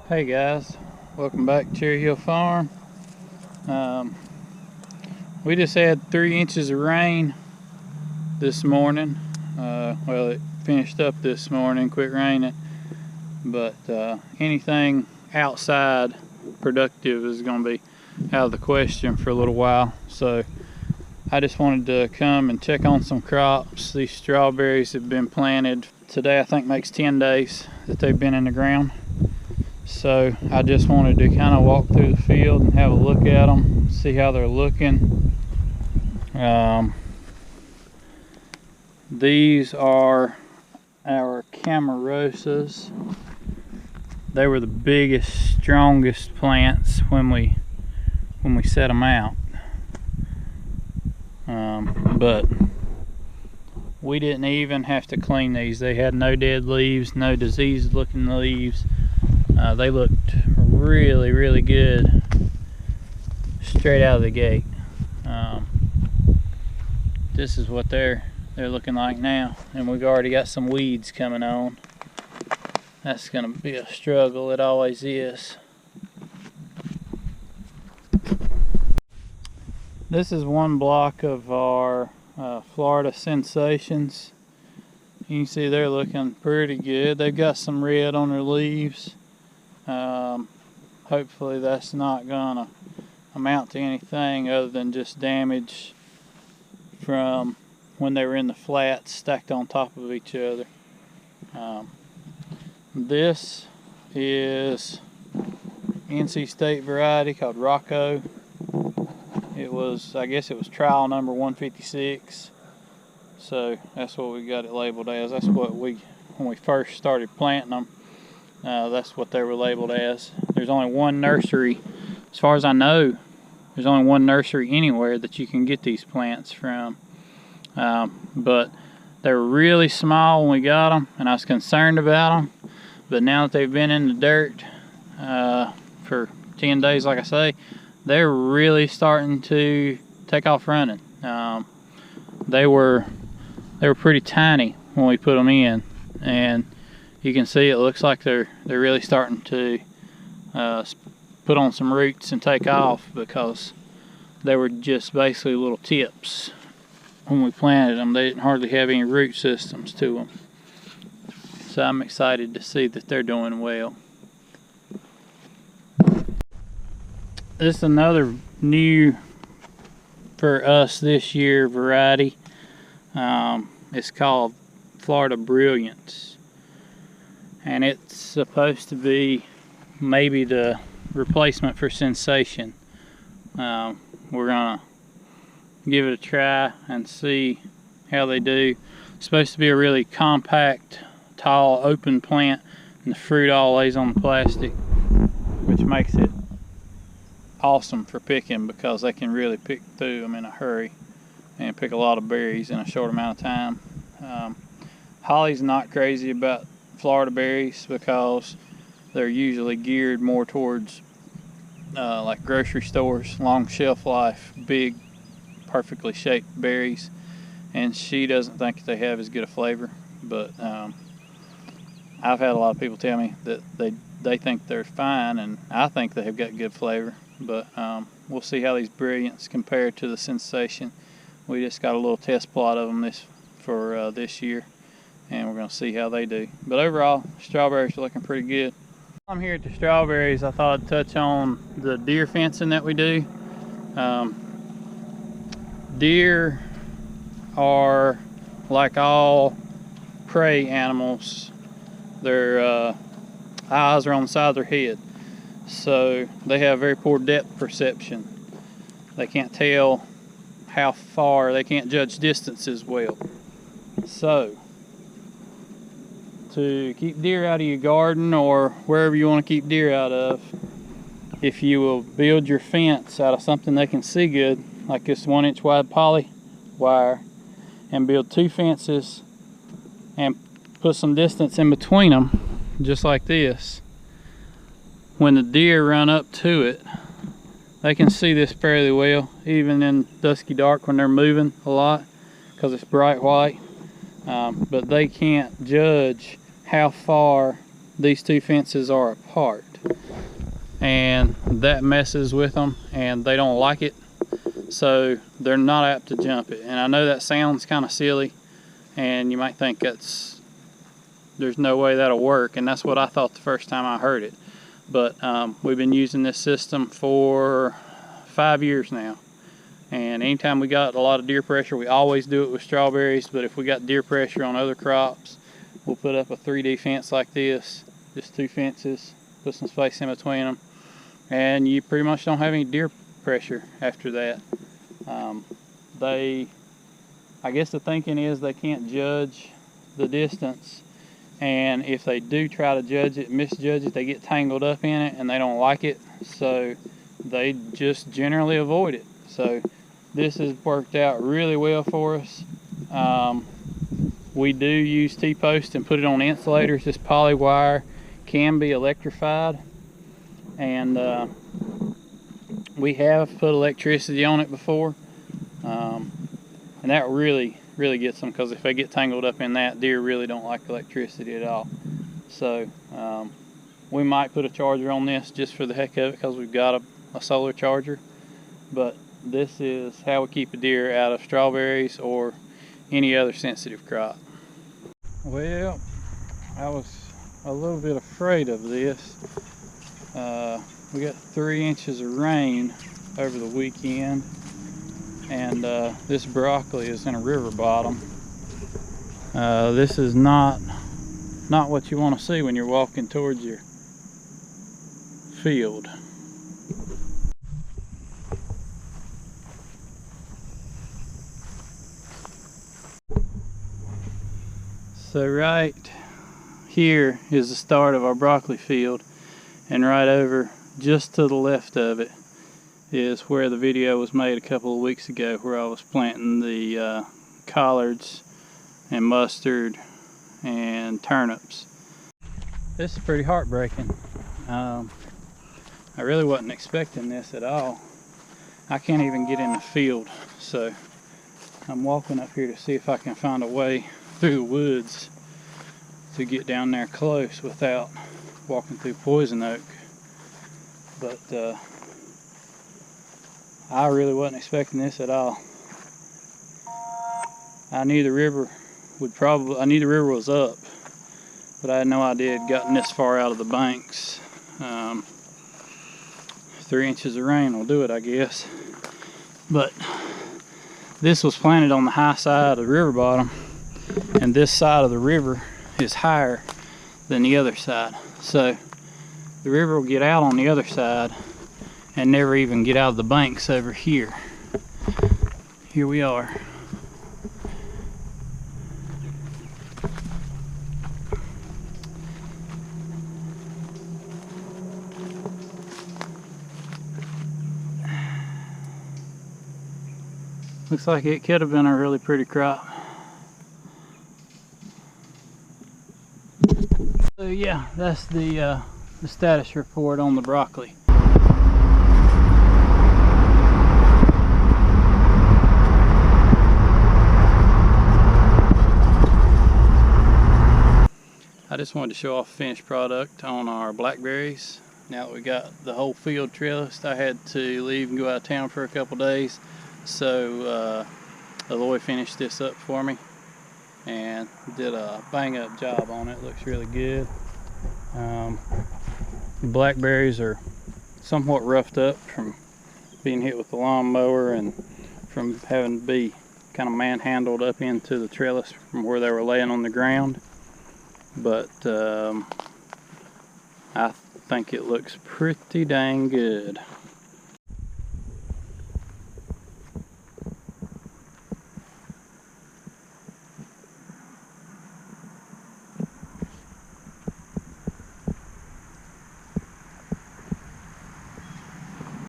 Hey guys, welcome back to Cherry Hill Farm. We just had 3 inches of rain this morning. Well, it finished up this morning, quit raining, but anything outside productive is going to be out of the question for a little while. So I just wanted to come and check on some crops. These strawberries have been planted. Today I think makes 10 days that they've been in the ground. So I just wanted to kind of walk through the field and have a look at them, see how they're looking. These are our Camarosas. They were the biggest, strongest plants when we set them out. But we didn't even have to clean these. They had no dead leaves, no diseased looking leaves. They looked really, really good straight out of the gate. This is what they're looking like now, and we've already got some weeds coming on. That's gonna be a struggle. It always is. This is one block of our Florida Sensations. You can see they're looking pretty good. They've got some red on their leaves. Hopefully that's not gonna amount to anything other than just damage from when they were in the flats stacked on top of each other. This is NC State variety called Rocco. I guess it was trial number 156. So that's what we got it labeled as. That's what when we first started planting them. That's what they were labeled as. There's only one nursery, as far as I know, there's only one nursery anywhere that you can get these plants from. But they were really small when we got them, and I was concerned about them. But now that they've been in the dirt for 10 days, like I say, they're really starting to take off running. They were pretty tiny when we put them in, and you can see it looks like they're really starting to put on some roots and take off, because they were just basically little tips when we planted them. They didn't hardly have any root systems to them. So I'm excited to see that they're doing well. This is another new for us this year variety. It's called Florida Brilliance, and it's supposed to be maybe the replacement for Sensation. We're gonna give it a try and see how they do. It's supposed to be a really compact, tall, open plant, and the fruit all lays on the plastic, which makes it awesome for picking, because they can really pick through them in a hurry and pick a lot of berries in a short amount of time. Holly's not crazy about Florida berries, because they're usually geared more towards like grocery stores, long shelf life, big, perfectly shaped berries, and she doesn't think they have as good a flavor. But I've had a lot of people tell me that they think they're fine, and I think they have got good flavor. But we'll see how these Brilliants compare to the Sensation. We just got a little test plot of them for this year, and we're going to see how they do. But overall, strawberries are looking pretty good. While I'm here at the strawberries, I thought I'd touch on the deer fencing that we do. Deer are, like all prey animals, their eyes are on the side of their head, so they have very poor depth perception. They can't tell how far, they can't judge distance as well. So to keep deer out of your garden, or wherever you want to keep deer out of, if you will build your fence out of something they can see good, like this 1-inch wide poly wire, and build 2 fences and put some distance in between them, just like this, when the deer run up to it, they can see this fairly well, even in dusky dark when they're moving a lot, because it's bright white. But they can't judge how far these two fences are apart, and that messes with them and they don't like it, so they're not apt to jump it. And I know that sounds kind of silly and you might think there's no way that'll work, and that's what I thought the first time I heard it. But we've been using this system for 5 years now, and anytime we got a lot of deer pressure, we always do it with strawberries, but if we got deer pressure on other crops, we'll put up a 3D fence like this, just two fences, put some space in between them, and you pretty much don't have any deer pressure after that. I guess the thinking is they can't judge the distance, and if they do try to misjudge it, they get tangled up in it and they don't like it, so they just generally avoid it. So this has worked out really well for us. We do use T-post and put it on insulators. This poly wire can be electrified, and we have put electricity on it before, and that really gets them, because if they get tangled up in that, deer really don't like electricity at all. So we might put a charger on this just for the heck of it, because we've got a solar charger. But this is how we keep a deer out of strawberries or any other sensitive crop. Well, I was a little bit afraid of this. We got 3 inches of rain over the weekend, and this broccoli is in a river bottom. This is not what you want to see when you're walking towards your field. So right here is the start of our broccoli field, and right over just to the left of it is where the video was made a couple of weeks ago, where I was planting the collards and mustard and turnips. This is pretty heartbreaking. I really wasn't expecting this at all. I can't even get in the field, so I'm walking up here to see if I can find a way through the woods to get down there close without walking through poison oak. But I really wasn't expecting this at all. I knew the river was up, but I had no idea it had gotten this far out of the banks. 3 inches of rain will do it, I guess. But this was planted on the high side of the river bottom, and this side of the river is higher than the other side. So the river will get out on the other side and never even get out of the banks over here. Here we are. Looks like it could have been a really pretty crop. So yeah, that's the status report on the broccoli. I just wanted to show off a finished product on our blackberries. Now that we got the whole field trellised, I had to leave and go out of town for a couple days. So Eloy finished this up for me and did a bang up job on it. Looks really good. The blackberries are somewhat roughed up from being hit with the lawnmower and from having to be kind of manhandled up into the trellis from where they were laying on the ground. But I think it looks pretty dang good.